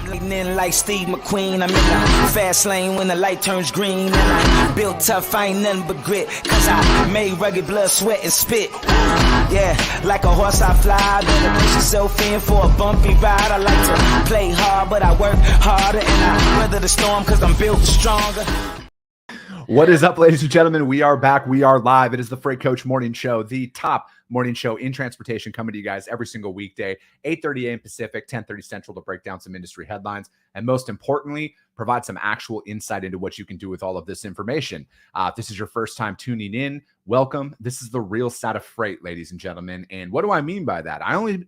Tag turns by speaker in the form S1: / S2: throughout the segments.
S1: Lightning like Steve McQueen. I'm in the fast lane when the light turns green. And I built tough, I ain't nothing but grit. Cause I made rugged blood, sweat, and spit. Yeah, like a horse I fly. Better push yourself in for a bumpy ride. I like to play hard, but I work harder. And I weather the storm cause I'm built stronger.
S2: What is up, ladies and gentlemen? We are back. We are live. It is the Freight Coach Morning Show, the top morning show in transportation, coming to you guys every single weekday, 8:30 a.m. Pacific, 10:30 Central, to break down some industry headlines. And most importantly, provide some actual insight into what you can do with all of this information. If this is your first time tuning in, welcome. This is the real side of freight, ladies and gentlemen. And what do I mean by that? I only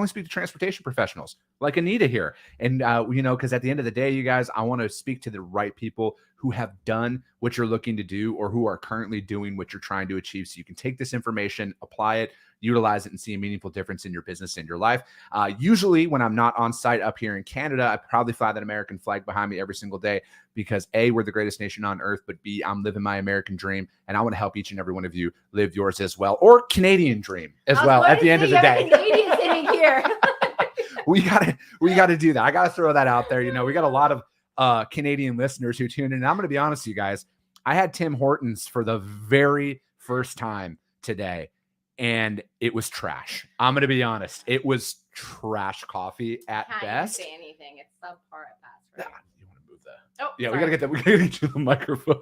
S2: speak to transportation professionals like Anita here. And, because at the end of the day, you guys, I want to speak to the right people who have done what you're looking to do or who are currently doing what you're trying to achieve. So you can take this information, apply it, utilize it, and see a meaningful difference in your business and your life. Usually when I'm not on site up here in Canada, I probably fly that American flag behind me every single day because A, we're the greatest nation on earth, but B, I'm living my American dream, and I want to help each and every one of you live yours as well, or Canadian dream as well at the end of the day.
S3: Canadian sitting here.
S2: we gotta do that. I gotta throw that out there. We got a lot of Canadian listeners who tune in. And I'm gonna be honest with you guys. I had Tim Hortons for the very first time today, and it was trash. I'm gonna be honest. It was trash coffee at best.
S3: Can't say anything. It's subpar at best, right?
S2: You want to move that?
S3: Oh,
S2: yeah.
S3: sorry.
S2: We gotta get you the microphone.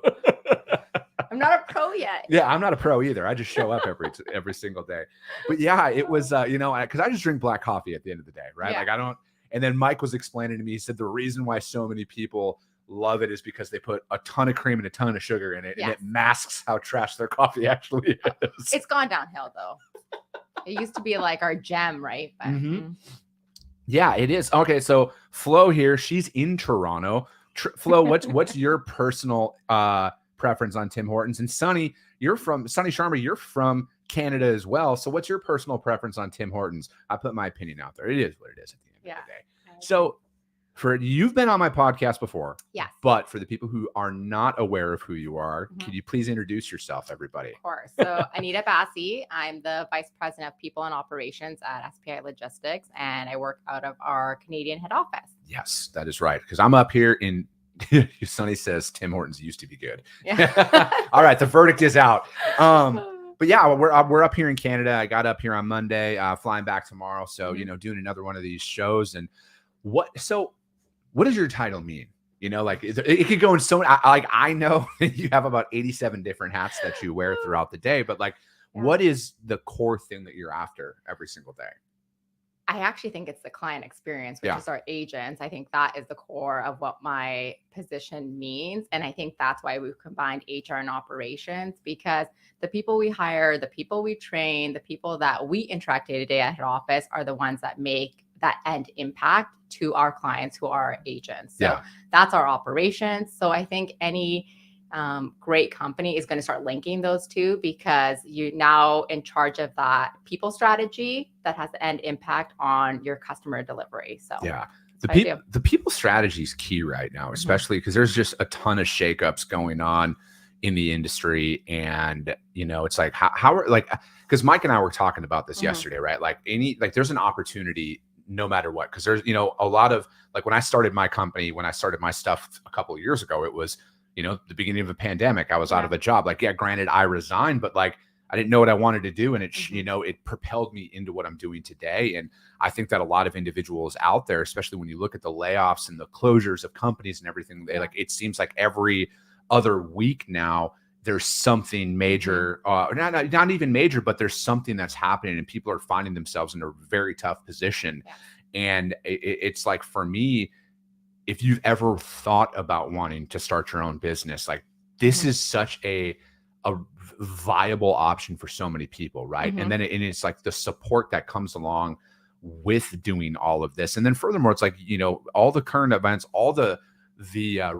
S3: I'm not a pro yet.
S2: Yeah, I'm not a pro either. I just show up every single day. But yeah, it was, because I just drink black coffee at the end of the day, right?
S3: Yeah.
S2: Like I don't. And then Mike was explaining to me, he said the reason why so many people love it is because they put a ton of cream and a ton of sugar in it,
S3: Yes.
S2: and it masks how trash their coffee actually is.
S3: It's gone downhill though. It used to be like our gem, right? But,
S2: Yeah, it is. Okay, so Flo here, she's in Toronto. Flo, what's your personal preference on Tim Hortons? And Sunny Sharma, you're from Canada as well. So what's your personal preference on Tim Hortons? I put my opinion out there. It is what it is at the end of the day. So you've been on my podcast before.
S3: Yes.
S2: But for the people who are not aware of who you are, could you please introduce yourself, everybody?
S3: Of course. So Anita Bassi, I'm the Vice President of People and Operations at SPI Logistics, and I work out of our Canadian head office.
S2: Yes, that is right. Because I'm up here in Sunny says Tim Hortons used to be good.
S3: Yeah.
S2: All right, the verdict is out. But yeah, we're up here in Canada. I got up here on Monday, flying back tomorrow. So, doing another one of these shows. And what does your title mean? It could go in so I know you have about 87 different hats that you wear throughout the day, but what is the core thing that you're after every single day?
S3: I actually think it's the client experience, which is our agents. I think that is the core of what my position means. And I think that's why we've combined HR and operations, because the people we hire, the people we train, the people that we interact day to day at head office are the ones that make that end impact to our clients who are our agents. So that's our operations. So I think any great company is going to start linking those two, because you're now in charge of that people strategy that has the end impact on your customer delivery. So
S2: the people strategy is key right now, especially because there's just a ton of shakeups going on in the industry. And, it's like, because Mike and I were talking about this yesterday, right? There's an opportunity no matter what, because there's, a lot of, when I started my company, when I started my stuff a couple of years ago, it was, the beginning of a pandemic. I was out of a job. Granted, I resigned, but I didn't know what I wanted to do. And it, it propelled me into what I'm doing today. And I think that a lot of individuals out there, especially when you look at the layoffs and the closures of companies and everything, it seems like every other week now, there's something major, not even major, but there's something that's happening, and people are finding themselves in a very tough position. And it's like, for me, if you've ever thought about wanting to start your own business, this is such a viable option for so many people, right? And then it's like the support that comes along with doing all of this. And then furthermore, it's like, all the current events, all the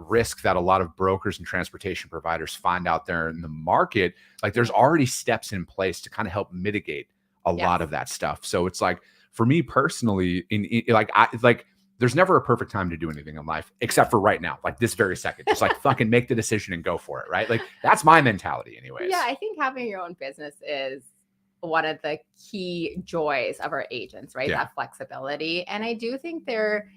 S2: risk that a lot of brokers and transportation providers find out there in the market, there's already steps in place to kind of help mitigate a lot of that stuff. So it's like, for me personally, there's never a perfect time to do anything in life except for right now, this very second. Just fucking make the decision and go for it, right? That's my mentality anyways.
S3: Yeah, I think having your own business is one of the key joys of our agents, right? That flexibility. And I do think there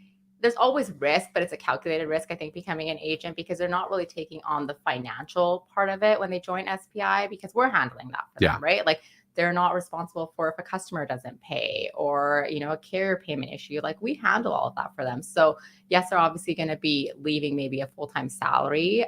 S3: there's always risk, but it's a calculated risk, I think, becoming an agent, because they're not really taking on the financial part of it when they join SPI, because we're handling that for them, right? Like, they're not responsible for if a customer doesn't pay or, a carrier payment issue. Like, we handle all of that for them. So yes, they're obviously going to be leaving maybe a full-time salary,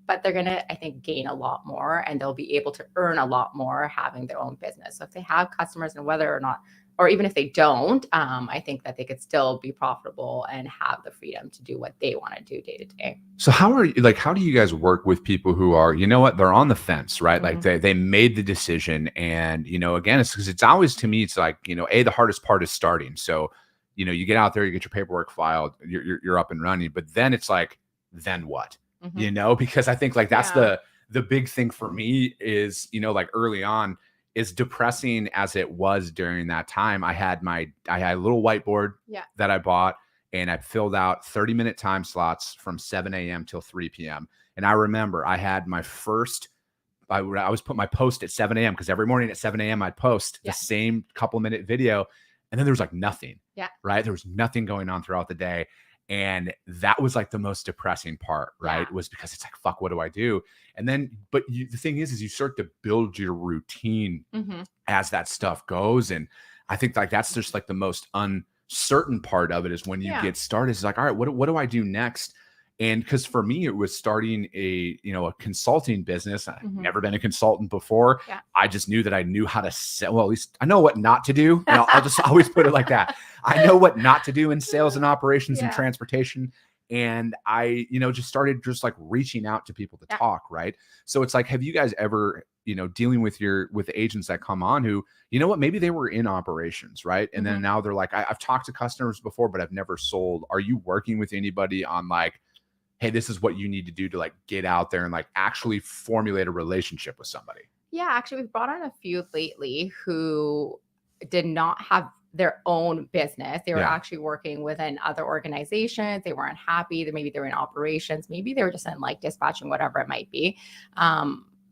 S3: but they're going to, I think, gain a lot more, and they'll be able to earn a lot more having their own business. So if they have customers, and whether or not, or even if they don't, I think that they could still be profitable and have the freedom to do what they want to do day to day.
S2: So how do you guys work with people who are, they're on the fence, right? Like they made the decision, and, again, it's because it's always, to me, it's like, the hardest part is starting. So, you get out there, you get your paperwork filed, you're up and running, but then it's like, then what? Because I think like that's the big thing for me is, like early on, as depressing as it was during that time, I had a little whiteboard that I bought, and I filled out 30-minute time slots from 7 a.m. till 3 p.m. And I remember I had my first, I was put my post at 7 a.m. because every morning at 7 a.m. I'd post the same couple-minute video, and then there was like nothing, right? There was nothing going on throughout the day. And that was like the most depressing part, right? Was because it's like, fuck, what do I do? And then, but the thing is you start to build your routine as that stuff goes. And I think like that's just like the most uncertain part of it is when you get started. It's like, all right, what do I do next? And because for me, it was starting a consulting business. I've never been a consultant before. I just knew that I knew how to sell. Well, at least I know what not to do. And I'll just always put it like that. I know what not to do in sales and operations and transportation. And I, just started just like reaching out to people to talk. Right. So it's like, have you guys ever, dealing with with agents that come on who, maybe they were in operations, right? And then now they're like, I've talked to customers before, but I've never sold. Are you working with anybody on like, hey, this is what you need to do to like get out there and like actually formulate a relationship with somebody?
S3: Yeah, actually, we've brought on a few lately who did not have their own business. They were actually working within other organizations. They weren't happy. Maybe they were in operations. Maybe they were just in like dispatching, whatever it might be.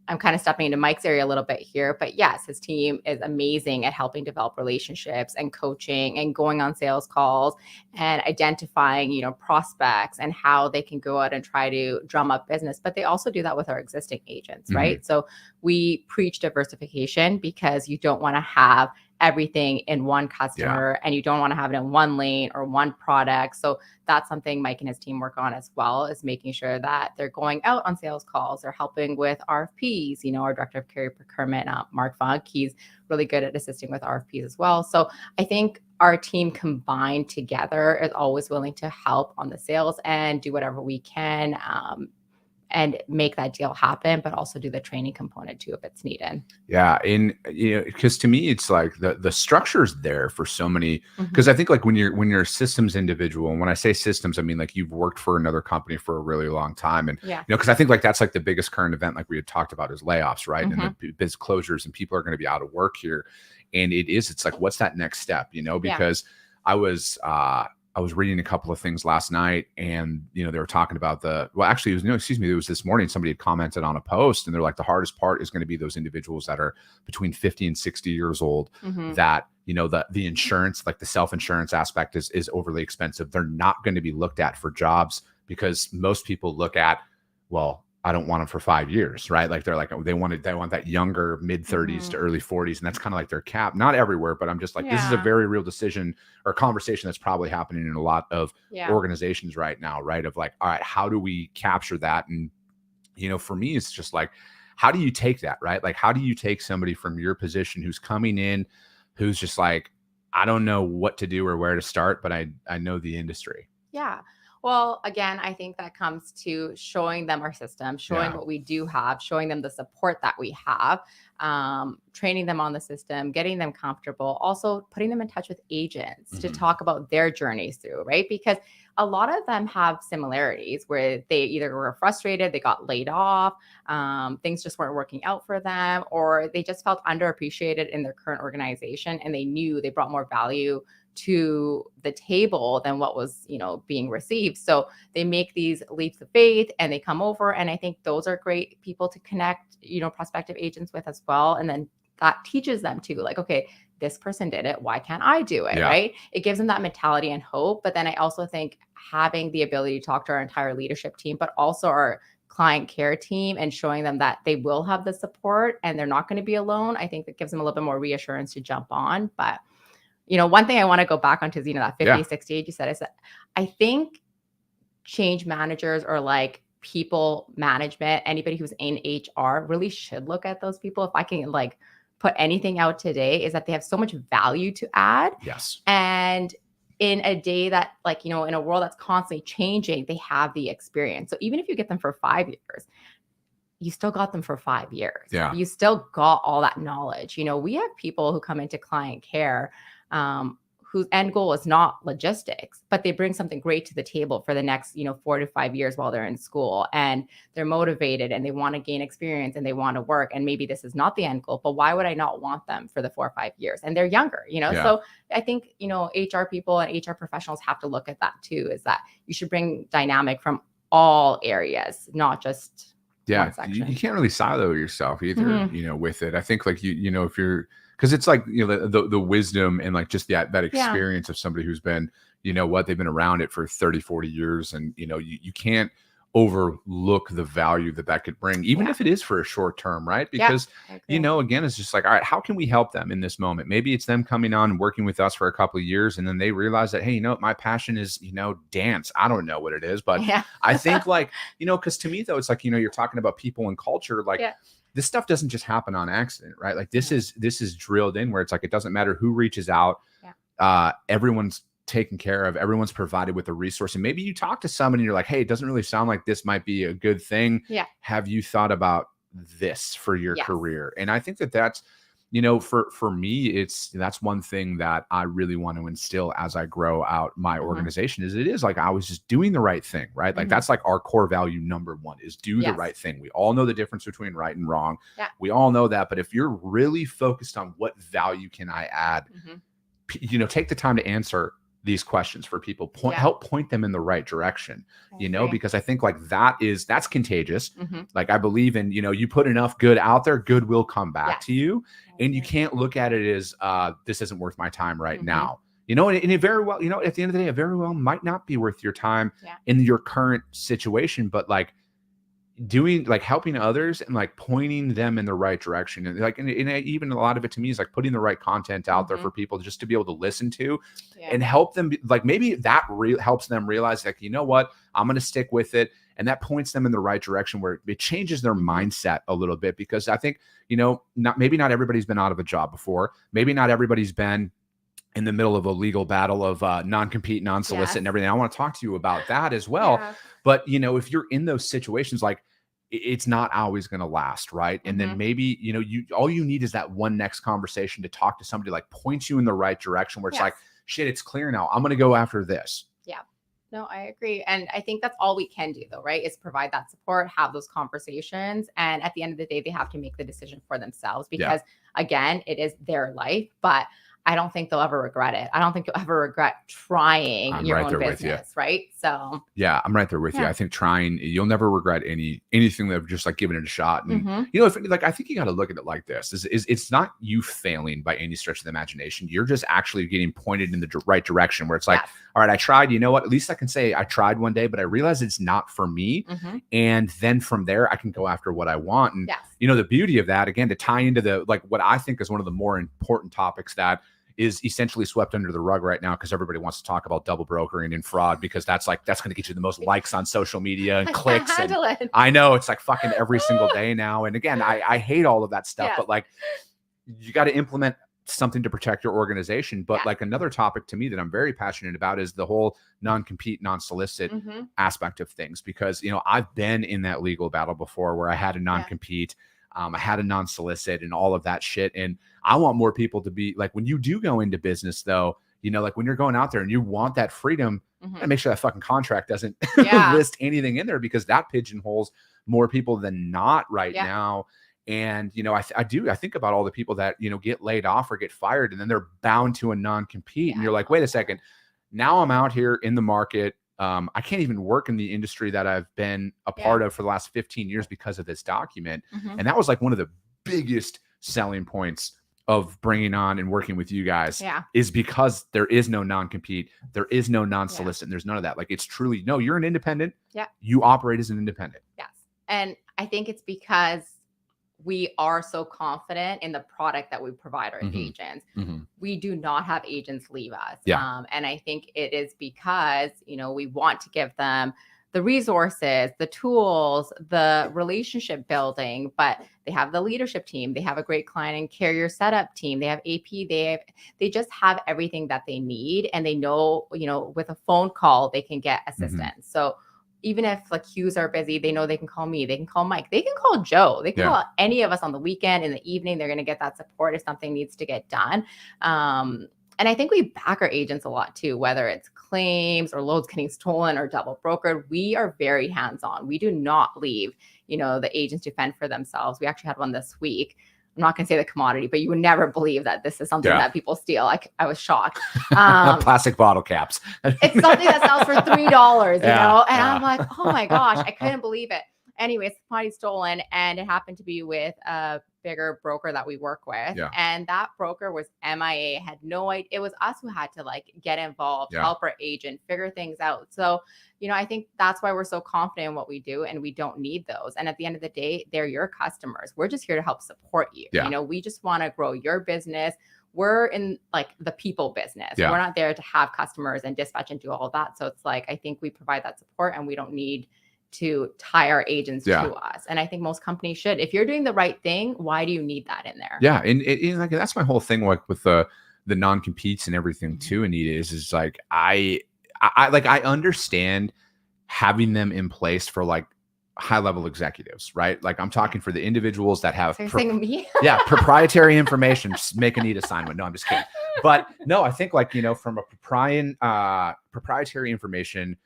S3: I'm kind of stepping into Mike's area a little bit here, but yes, his team is amazing at helping develop relationships and coaching and going on sales calls and identifying, prospects and how they can go out and try to drum up business. But they also do that with our existing agents, right? So we preach diversification because you don't want to have everything in one customer and you don't want to have it in one lane or one product. So that's something Mike and his team work on as well, is making sure that they're going out on sales calls. They're helping with RFPs. Our director of carrier procurement, Mark Funk, he's really good at assisting with RFPs as well. So I think our team combined together is always willing to help on the sales and do whatever we can and make that deal happen, but also do the training component too if it's needed.
S2: Yeah. And because to me, it's like the structure's there for so many, because I think like when you're a systems individual, and when I say systems, I mean like you've worked for another company for a really long time. And because I think like that's like the biggest current event, like we had talked about, is layoffs, right? And the biz closures, and people are going to be out of work here. And it's like, what's that next step? Because I was reading a couple of things last night, and they were talking about it was this morning, somebody had commented on a post, and they're like, the hardest part is going to be those individuals that are between 50 and 60 years old, that the insurance, like the self-insurance aspect is overly expensive. They're not going to be looked at for jobs because most people look at, well, I don't want them for 5 years, right? Like they're like, they want that younger mid 30s to early 40s. And that's kind of like their cap. Not everywhere, but I'm just like, this is a very real decision or conversation that's probably happening in a lot of organizations right now, right? Of like, all right, how do we capture that? And, for me, it's just like, how do you take that, right? Like, how do you take somebody from your position who's coming in, who's just like, I don't know what to do or where to start, but I know the industry.
S3: Yeah. Well, again, I think that comes to showing them our system, showing what we do have, showing them the support that we have, training them on the system, getting them comfortable, also putting them in touch with agents to talk about their journeys through, right? Because a lot of them have similarities where they either were frustrated, they got laid off, things just weren't working out for them, or they just felt underappreciated in their current organization, and they knew they brought more value to the table than what was, being received. So they make these leaps of faith and they come over. And I think those are great people to connect, prospective agents with as well. And then that teaches them too, like, okay, this person did it, why can't I do it?
S2: Yeah.
S3: Right? It gives them that mentality and hope. But then I also think having the ability to talk to our entire leadership team, but also our client care team, and showing them that they will have the support and they're not going to be alone, I think that gives them a little bit more reassurance to jump on. But, one thing I want to go back onto is, that 50, 68 you said, is that I think change managers or like people management, anybody who's in HR really should look at those people. If I can like put anything out today, is that they have so much value to add.
S2: Yes.
S3: And in a day that like, in a world that's constantly changing, they have the experience. So even if you get them for 5 years, you still got them for 5 years.
S2: Yeah.
S3: You still got all that knowledge. We have people who come into client care, whose end goal is not logistics, but they bring something great to the table for the next, 4 to 5 years while they're in school, and they're motivated and they want to gain experience and they want to work. And maybe this is not the end goal, but why would I not want them for the 4 or 5 years? And they're younger, So I think, HR people and HR professionals have to look at that too, is that you should bring dynamic from all areas, not just one section.
S2: You can't really silo yourself either, with it. I think like, if you're, because it's like, the wisdom and like just that experience of somebody who's been, they've been around it for 30, 40 years. And, you can't overlook the value that could bring, even if it is for a short term, right? Because, again, it's just like, all right, how can we help them in this moment? Maybe it's them coming on and working with us for a couple of years. And then they realize that, hey, my passion is, dance. I don't know what it is, but I think like, because to me though, it's like, you're talking about people and culture, like, this stuff doesn't just happen on accident, right? Like this is drilled in where it's like, it doesn't matter who reaches out. Everyone's taken care of. Everyone's provided with a resource. And maybe you talk to someone and you're like, hey, it doesn't really sound like this might be a good thing.
S3: Yeah.
S2: Have you thought about this for your career? And I think that's, for me, that's one thing that I really want to instill as I grow out my organization is it is like, I was just doing the right thing, right? Like that's like our core value. Number one is do the right thing. We all know the difference between right and wrong.
S3: Yeah.
S2: We all know that. But if you're really focused on what value can I add, take the time to answer these questions for people, help point them in the right direction, because I think like that's contagious. Like I believe in, you put enough good out there, good will come back to you. And you can't look at it as this isn't worth my time right now. And it very well, at the end of the day, it very well might not be worth your time in your current situation, but like doing like helping others and like pointing them in the right direction. And like, and even a lot of it to me is like putting the right content out there for people just to be able to listen to and help them. Like maybe that helps them realize like, what, I'm going to stick with it. And that points them in the right direction where it changes their mindset a little bit, because I think, maybe not everybody's been out of a job before. Maybe not everybody's been in the middle of a legal battle of non-compete, non-solicit and everything. I want to talk to you about that as well. But, if you're in those situations, like it's not always going to last. Right. And then maybe, all you need is that one next conversation to talk to somebody, like point you in the right direction where it's like, shit, it's clear now. I'm going to go after this. Yeah.
S3: No, I agree. And I think that's all we can do though, right? Is provide that support, have those conversations. And at the end of the day, they have to make the decision for themselves because again, it is their life, but I don't think they'll ever regret it. I don't think you'll ever regret trying your own business, right? So
S2: yeah, I'm right there with you. I think you'll never regret anything that just like giving it a shot. And if like I think you got to look at it like this: it's not you failing by any stretch of the imagination. You're just actually getting pointed in the right direction. Where it's like, all right, I tried. You know what? At least I can say I tried one day, but I realized it's not for me. And then from there, I can go after what I want. And the beauty of that, again, to tie into the like what I think is one of the more important topics that is essentially swept under the rug right now because everybody wants to talk about double brokering and fraud because that's going to get you the most likes on social media and clicks. And I know it's like fucking every single day now. And again, I hate all of that stuff, but like you got to implement something to protect your organization. But like another topic to me that I'm very passionate about is the whole non-compete, non-solicit aspect of things, because, I've been in that legal battle before where I had a non-compete. I had a non-solicit and all of that shit. And I want more people to be like, when you do go into business though, like when you're going out there and you want that freedom, and make sure that fucking contract doesn't list anything in there, because that pigeonholes more people than not right now. And, I think about all the people that, get laid off or get fired and then they're bound to a non-compete. And you're like, wait a second, now I'm out here in the market. I can't even work in the industry that I've been a part of for the last 15 years because of this document. And that was like one of the biggest selling points of bringing on and working with you guys is because there is no non-compete, there is no non-solicit, and there's none of that. Like, it's truly, no, you're an independent.
S3: Yeah.
S2: You operate as an independent.
S3: Yes. And I think it's because we are so confident in the product that we provide our agents. We do not have agents leave us. And I think it is because, you know, we want to give them the resources, the tools, the relationship building, but they have the leadership team. They have a great client and carrier setup team. They have AP. They just have everything that they need. And they know, you know, with a phone call, they can get assistance. So even if like queues are busy, they know they can call me, they can call Mike, they can call Joe, they can call any of us on the weekend, in the evening. They're going to get that support if something needs to get done. And I think we back our agents a lot too, whether it's claims or loads getting stolen or double brokered. We are very hands-on. We do not leave, you know, the agents to fend for themselves. We actually had one this week. I'm not going to say the commodity, but you would never believe that this is something that people steal. I was shocked.
S2: Plastic bottle caps.
S3: It's something that sells for $3, you know? And I'm like, oh my gosh, I couldn't believe it. Anyways, the commodity stolen, and it happened to be with a bigger broker that we work with. And that broker was MIA, had no idea. It was us who had to like get involved, help our agent, figure things out. So, you know, I think that's why we're so confident in what we do, and we don't need those. And at the end of the day, they're your customers. We're just here to help support you. You know, we just want to grow your business. We're in like the people business. We're not there to have customers and dispatch and do all that. So it's like, I think we provide that support, and we don't need to tie our agents to us. And I think most companies should. If you're doing the right thing, why do you need that in there?
S2: Yeah. And like, that's my whole thing, like with the non-competes and everything too, Anita, is like, I understand having them in place for like high level executives, right? Like, I'm talking for the individuals that have proprietary information. Just make Anita sign one. No, I'm just kidding. But no, I think like, you know, from a proprietary information,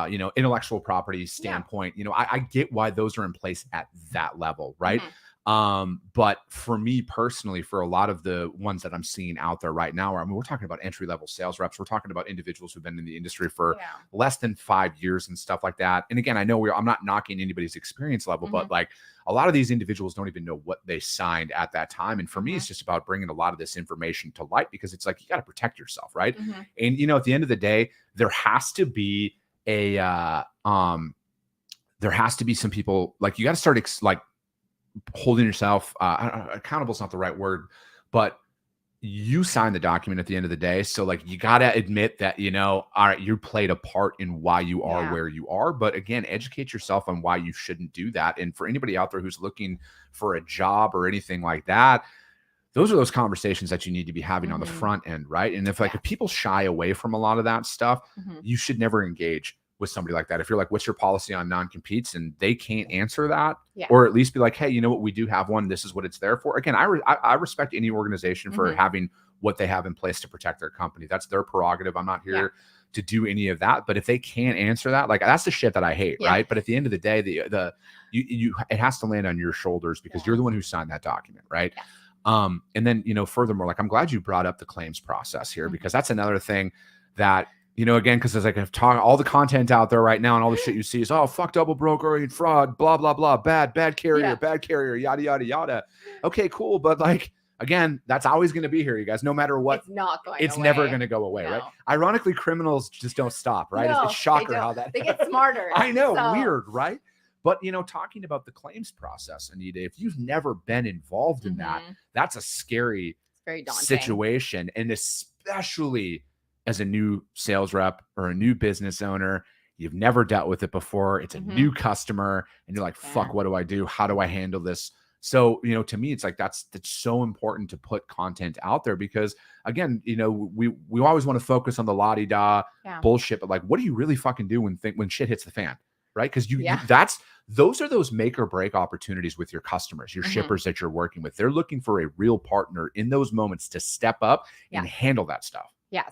S2: you know, intellectual property standpoint, you know, I get why those are in place at that level, right? But for me personally, for a lot of the ones that I'm seeing out there right now, I mean, we're talking about entry-level sales reps. We're talking about individuals who've been in the industry for less than 5 years and stuff like that. And again, I know I'm not knocking anybody's experience level, but like, a lot of these individuals don't even know what they signed at that time. And for me, it's just about bringing a lot of this information to light, because it's like, you got to protect yourself, right? And, you know, at the end of the day, there has to be there has to be some people, like, you got to start like holding yourself accountable is not the right word, but you sign the document at the end of the day. So like, you got to admit that, you know, all right, you played a part in why you are where you are. But again, educate yourself on why you shouldn't do that. And for anybody out there who's looking for a job or anything like that, those are those conversations that you need to be having on the front end, right? And if if people shy away from a lot of that stuff, you should never engage with somebody like that. If you're like, what's your policy on non-competes? And they can't answer that, or at least be like, hey, you know what, we do have one. This is what it's there for. Again, I respect any organization for having what they have in place to protect their company. That's their prerogative. I'm not here to do any of that. But if they can't answer that, like, that's the shit that I hate, right? But at the end of the day, it has to land on your shoulders, because you're the one who signed that document, right? And then, you know, furthermore, like, I'm glad you brought up the claims process here, because that's another thing that, you know, again, because as like I've talked, all the content out there right now and all the shit you see is, oh, fuck double broker and fraud, blah, blah, blah, bad carrier, yada, yada, yada. Okay, cool. But like, again, that's always going to be here, you guys, no matter what.
S3: It's not going
S2: It's
S3: away.
S2: never going to go away, right? Ironically, criminals just don't stop, right?
S3: No,
S2: it's shocker how that
S3: they get smarter.
S2: I know, weird, right? But, you know, talking about the claims process, Anita, if you've never been involved in that, that's a scary situation. And especially as a new sales rep or a new business owner, you've never dealt with it before. It's a new customer, and you're like, fuck, what do I do? How do I handle this? So, you know, to me, it's like, that's so important to put content out there, because again, you know, we always want to focus on the la-di-da bullshit, but like, what do you really fucking do when shit hits the fan? Right? Because those are those make or break opportunities with your customers, your shippers that you're working with. They're looking for a real partner in those moments to step up and handle that stuff.
S3: Yes.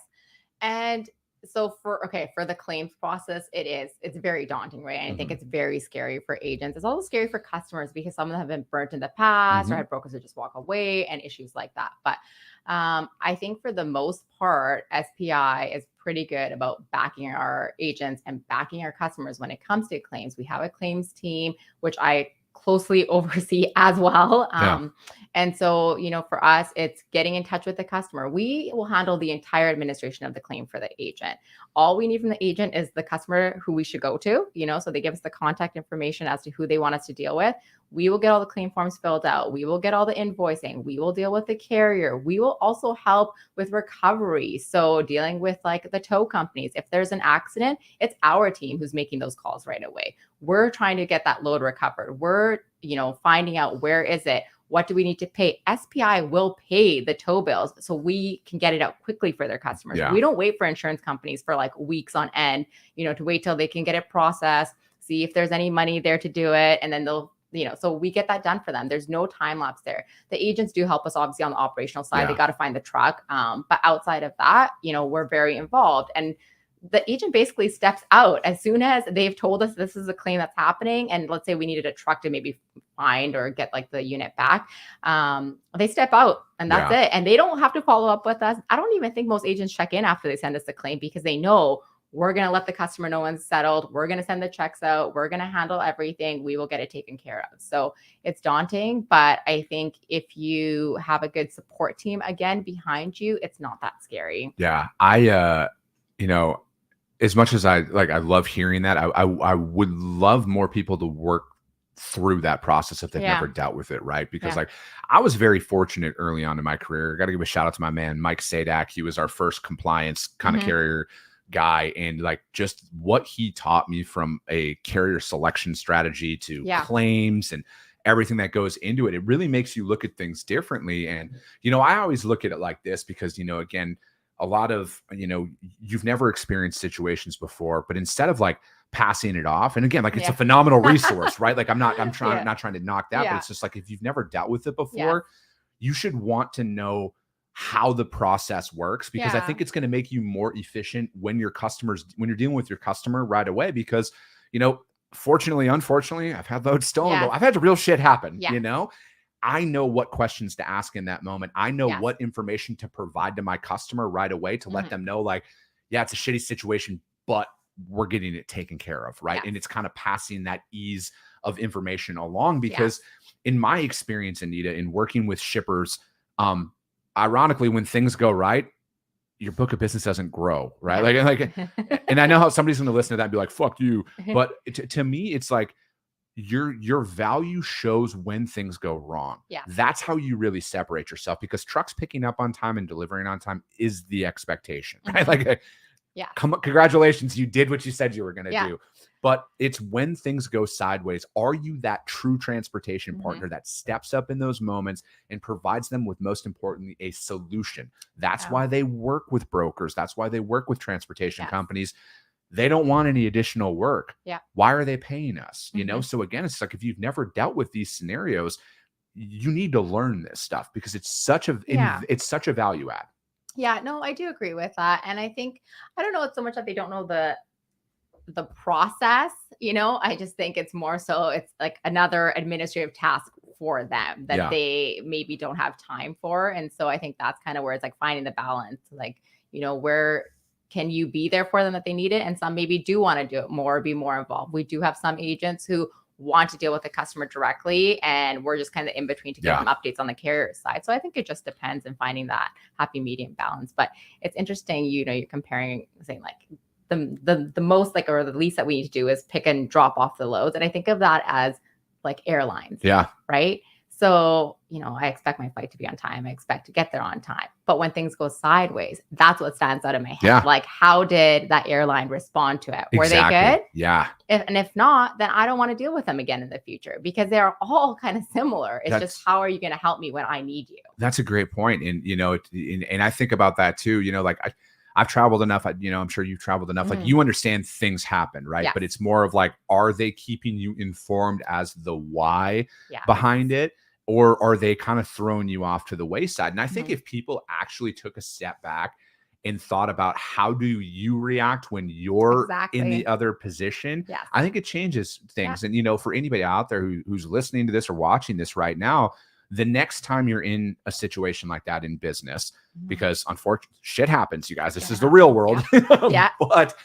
S3: And so for the claims process, it's very daunting, right? And I think it's very scary for agents. It's also scary for customers, because some of them have been burnt in the past or had brokers that just walk away and issues like that. But I think for the most part, SPI is pretty good about backing our agents and backing our customers when it comes to claims. We have a claims team, which I closely oversee as well.
S2: Yeah.
S3: And so, for us, it's getting in touch with the customer. We will handle the entire administration of the claim for the agent. All we need from the agent is the customer who we should go to, so they give us the contact information as to who they want us to deal with. We will get all the claim forms filled out. We will get all the invoicing. We will deal with the carrier. We will also help with recovery. So dealing with like the tow companies. If there's an accident, it's our team who's making those calls right away. We're trying to get that load recovered. We're, finding out where is it? What do we need to pay? SPI will pay the tow bills so we can get it out quickly for their customers.
S2: Yeah.
S3: We don't wait for insurance companies for like weeks on end, to wait till they can get it processed, see if there's any money there to do it. And then they'll, so we get that done for them. There's no time lapse there. The agents do help us obviously on the operational side.
S2: Yeah.
S3: They got to find the truck. But outside of that, we're very involved. And the agent basically steps out as soon as they've told us this is a claim that's happening. And let's say we needed a truck to maybe find or get like the unit back. They step out and that's it. And they don't have to follow up with us. I don't even think most agents check in after they send us the claim because they know we're going to let the customer know when it's settled. We're going to send the checks out. We're going to handle everything. We will get it taken care of. So it's daunting, but I think if you have a good support team again behind you, it's not that scary.
S2: Yeah. As much as I love hearing that, I would love more people to work through that process if they've never dealt with it, right? Because I was very fortunate early on in my career. I got to give a shout out to my man, Mike Sadak. He was our first compliance kind of carrier guy. And like just what he taught me from a carrier selection strategy to claims and everything that goes into it, it really makes you look at things differently. And, I always look at it like this because, again, a lot of, you've never experienced situations before, but instead of like passing it off, and again, like it's a phenomenal not trying to knock that, but it's just like, if you've never dealt with it before, you should want to know how the process works, because I think it's going to make you more efficient when you're dealing with your customer right away, because, fortunately, unfortunately, I've had loads stolen, but I've had real shit happen, I know what questions to ask in that moment. I know what information to provide to my customer right away to let them know, like, it's a shitty situation, but we're getting it taken care of. Right. And it's kind of passing that ease of information along, because in my experience, Anita, in working with shippers, ironically, when things go right, your book of business doesn't grow. Right. And I know how somebody's going to listen to that and be like, fuck you. But to me, it's like, your value shows when things go wrong. That's how you really separate yourself, because trucks picking up on time and delivering on time is the expectation, right? Congratulations, you did what you said you were going to do. But it's when things go sideways, are you that true transportation partner that steps up in those moments and provides them with, most importantly, a solution? That's why they work with brokers. That's why they work with transportation companies. They don't want any additional work. Why are they paying us? So again, it's like, if you've never dealt with these scenarios, you need to learn this stuff, because it's such a value add.
S3: Yeah, no, I do agree with that. And I think, I don't know, it's so much that they don't know the process, I just think it's more so it's like another administrative task for them that they maybe don't have time for. And so I think that's kind of where it's like finding the balance, like, where can you be there for them that they need it? And some maybe do want to do it more, be more involved. We do have some agents who want to deal with the customer directly, and we're just kind of in between to give them updates on the carrier side. So I think it just depends, and finding that happy medium balance. But it's interesting, you're comparing, saying like the most like, or the least that we need to do is pick and drop off the loads. And I think of that as like airlines. Right. So, I expect my flight to be on time. I expect to get there on time. But when things go sideways, that's what stands out in my head. Like, how did that airline respond to it? Were they good? If not, then I don't want to deal with them again in the future, because they're all kind of similar. It's just, how are you going to help me when I need you?
S2: That's a great point. And, and I think about that too, like I've traveled enough. I'm sure you've traveled enough. Like, you understand things happen, right? But it's more of like, are they keeping you informed as the why behind it? Or are they kind of throwing you off to the wayside? And I think if people actually took a step back and thought about, how do you react when you're in the other position, I think it changes things. And, for anybody out there who's listening to this or watching this right now, the next time you're in a situation like that in business, because unfortunately shit happens, you guys, this is the real world. But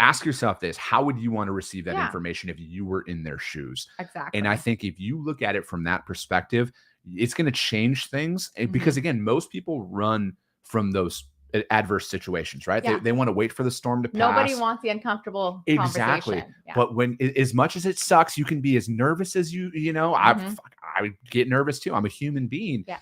S2: ask yourself this: how would you want to receive that
S3: Yeah.
S2: information if you were in their shoes?
S3: Exactly.
S2: And I think if you look at it from that perspective, it's going to change things. Because again, most people run from those adverse situations, right?
S3: Yeah.
S2: They want to wait for the storm to pass.
S3: Nobody wants the uncomfortable conversation. Yeah.
S2: But when, as much as it sucks, you can be as nervous as you know, I would get nervous too. I'm a human being.
S3: Yeah.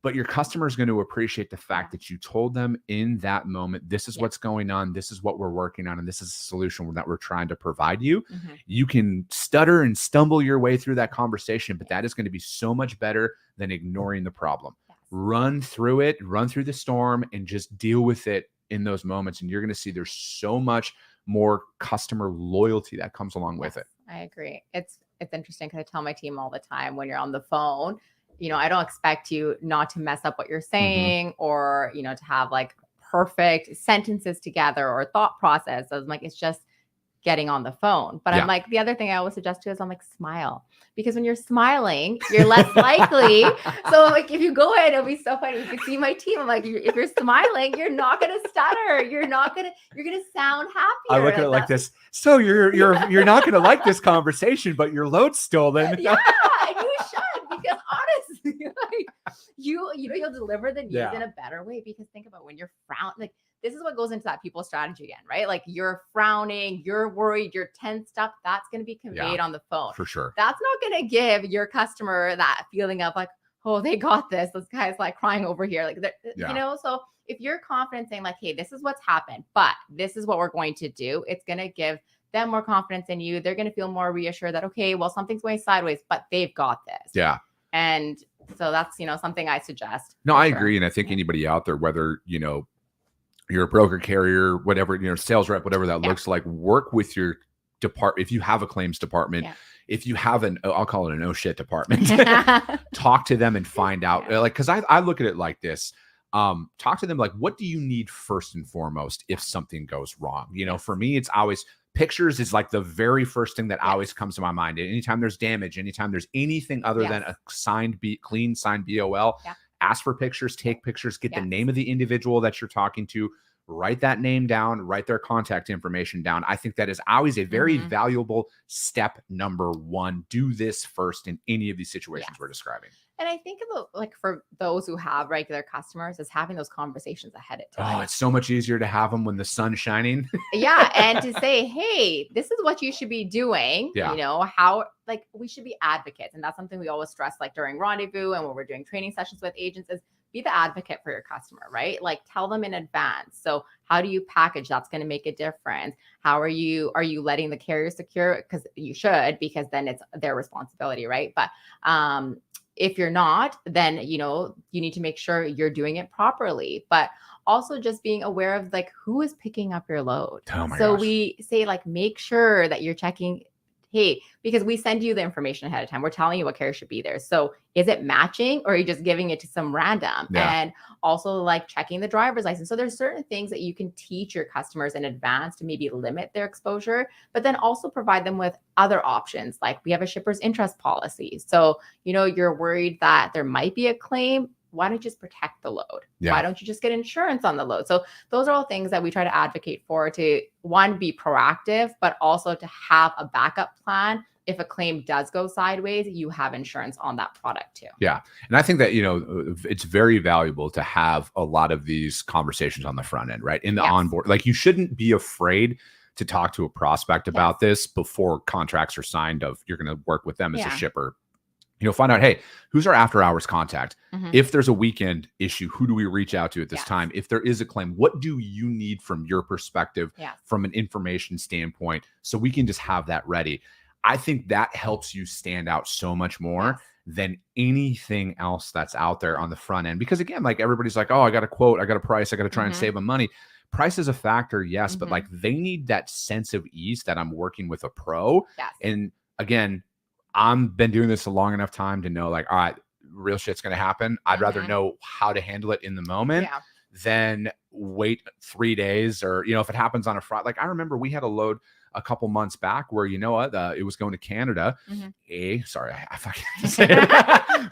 S2: But your customer is going to appreciate the fact that you told them in that moment, this is what's going on, this is what we're working on, and this is a solution that we're trying to provide you. You can stutter and stumble your way through that conversation, but that is going to be so much better than ignoring the problem. Run through it, run through the storm, and just deal with it in those moments. And you're going to see there's so much more customer loyalty that comes along with it.
S3: I agree. It's interesting because I tell my team all the time, when you're on the phone, I don't expect you not to mess up what you're saying or, to have like perfect sentences together or thought process. So I'm like, it's just getting on the phone. But I'm like, the other thing I always suggest too is I'm like, smile. Because when you're smiling, you're less likely. So like, if you go in, it'll be so funny. You can see my team. I'm like, if you're smiling, you're not going to stutter. You're going to sound happier.
S2: I look at it like this. So you're not going to like this conversation, but your load's stolen.
S3: Yeah, and you should, because honestly, like you'll deliver the news in a better way. Because think about when you're frowning, like this is what goes into that people strategy again, right? Like you're frowning, you're worried, you're tensed up. That's going to be conveyed on the phone.
S2: For sure.
S3: That's not going to give your customer that feeling of like, oh, they got this. This guy's like crying over here. Like, so if you're confident saying like, hey, this is what's happened, but this is what we're going to do, it's going to give them more confidence in you. They're going to feel more reassured that, okay, well, something's going sideways, but they've got this.
S2: Yeah.
S3: And so that's, something I suggest.
S2: No, I agree. And I think anybody out there, whether, you're a broker, carrier, whatever, sales rep, whatever that looks like, work with your department. If you have a claims department, if you have I'll call it an oh shit department, talk to them and find out. Like, cause I look at it like this. Talk to them like, what do you need first and foremost if something goes wrong? For me, it's always pictures is like the very first thing that always comes to my mind. Anytime there's damage, anytime there's anything other than a clean signed BOL, ask for pictures, take pictures, get the name of the individual that you're talking to, write that name down, write their contact information down. I think that is always a very valuable step number one. Do this first in any of these situations we're describing.
S3: And I think about like for those who have regular customers is having those conversations ahead of time.
S2: Oh, it's so much easier to have them when the sun's shining.
S3: And to say, hey, this is what you should be doing. How like we should be advocates. And that's something we always stress like during Rendezvous and when we're doing training sessions with agents is be the advocate for your customer, right? Like tell them in advance. So how do you package? That's going to make a difference. How are you letting the carrier secure? Because you should, because then it's their responsibility, right? But if you're not, then, you need to make sure you're doing it properly, but also just being aware of like, who is picking up your load.
S2: Oh my
S3: so
S2: gosh.
S3: We say like, make sure that you're checking, hey, because we send you the information ahead of time. We're telling you what carrier should be there. So is it matching or are you just giving it to some random? And also like checking the driver's license. So there's certain things that you can teach your customers in advance to maybe limit their exposure, but then also provide them with other options. Like we have a shipper's interest policy. So, you're worried that there might be a claim. Why don't you just protect the load? Why don't you just get insurance on the load? So those are all things that we try to advocate for to one, be proactive, but also to have a backup plan. If a claim does go sideways, you have insurance on that product too.
S2: Yeah. And I think that, it's very valuable to have a lot of these conversations on the front end, right? In the onboard, like you shouldn't be afraid to talk to a prospect about this before contracts are signed of you're going to work with them as a shipper. Find out, hey, who's our after hours contact? If there's a weekend issue, who do we reach out to at this time? If there is a claim, what do you need from your perspective, from an information standpoint, so we can just have that ready? I think that helps you stand out so much more than anything else that's out there on the front end. Because again, like everybody's like, oh, I got a quote, I got a price, I got to try and save them money. Price is a factor, yes, but like they need that sense of ease that I'm working with a pro. And again, I've been doing this a long enough time to know like, all right, real shit's going to happen. I'd rather know how to handle it in the moment than wait 3 days or, if it happens on a Friday. Like I remember we had a load a couple months back where, it was going to Canada. Sorry, I fucking say it.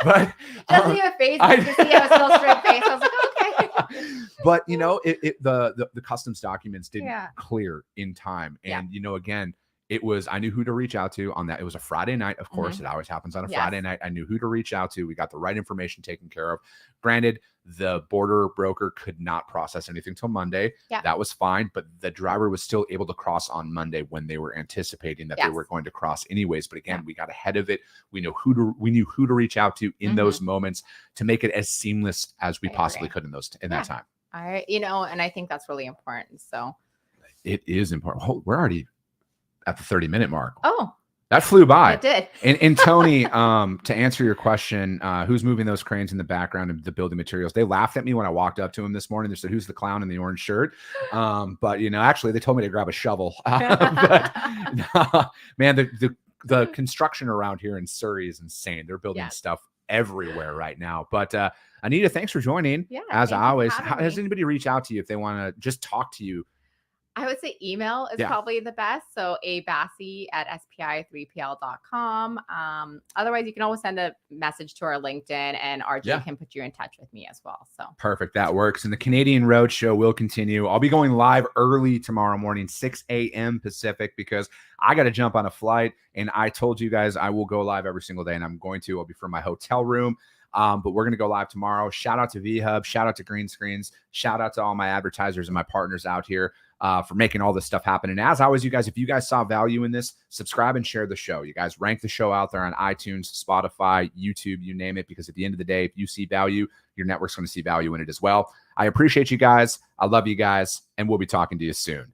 S2: But
S3: doesn't even face to see how it's still straight face. I was like, okay.
S2: But you know, the customs documents didn't clear in time. And you know, again, I knew who to reach out to on that. It was a Friday night. Of course, it always happens on a Friday night. I knew who to reach out to. We got the right information taken care of. Granted, the border broker could not process anything till Monday. That was fine, but the driver was still able to cross on Monday when they were anticipating that they were going to cross anyways. But again, we got ahead of it. We knew who to reach out to in those moments to make it as seamless as we possibly could in that time.
S3: All right. You know, and I think that's really important. So
S2: it is important. We're already at the 30-minute mark.
S3: Oh,
S2: that flew by.
S3: It did.
S2: And Tony, to answer your question, who's moving those cranes in the background of the building materials? They laughed at me when I walked up to him this morning. They said, "Who's the clown in the orange shirt?" But you know, actually, they told me to grab a shovel. But man, the construction around here in Surrey is insane. They're building stuff everywhere right now. But Anita, thanks for joining. As always, has anybody reach out to you if they want to just talk to you?
S3: I would say email is probably the best. So abassi@spi3pl.com. Otherwise, you can always send a message to our LinkedIn and RJ can put you in touch with me as well. So
S2: perfect. That works. And the Canadian Road Show will continue. I'll be going live early tomorrow morning, 6 a.m. Pacific, because I got to jump on a flight. And I told you guys I will go live every single day, and I'm going to. I'll be from my hotel room. But we're going to go live tomorrow. Shout out to VHub. Shout out to Green Screens. Shout out to all my advertisers and my partners out here for making all this stuff happen. And as always, you guys, if you guys saw value in this, subscribe and share the show. You guys rank the show out there on iTunes, Spotify, YouTube, you name it, because at the end of the day, if you see value, your network's going to see value in it as well. I appreciate you guys. I love you guys, and we'll be talking to you soon.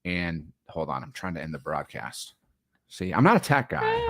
S2: And hold on, I'm trying to end the broadcast. See, I'm not a tech guy.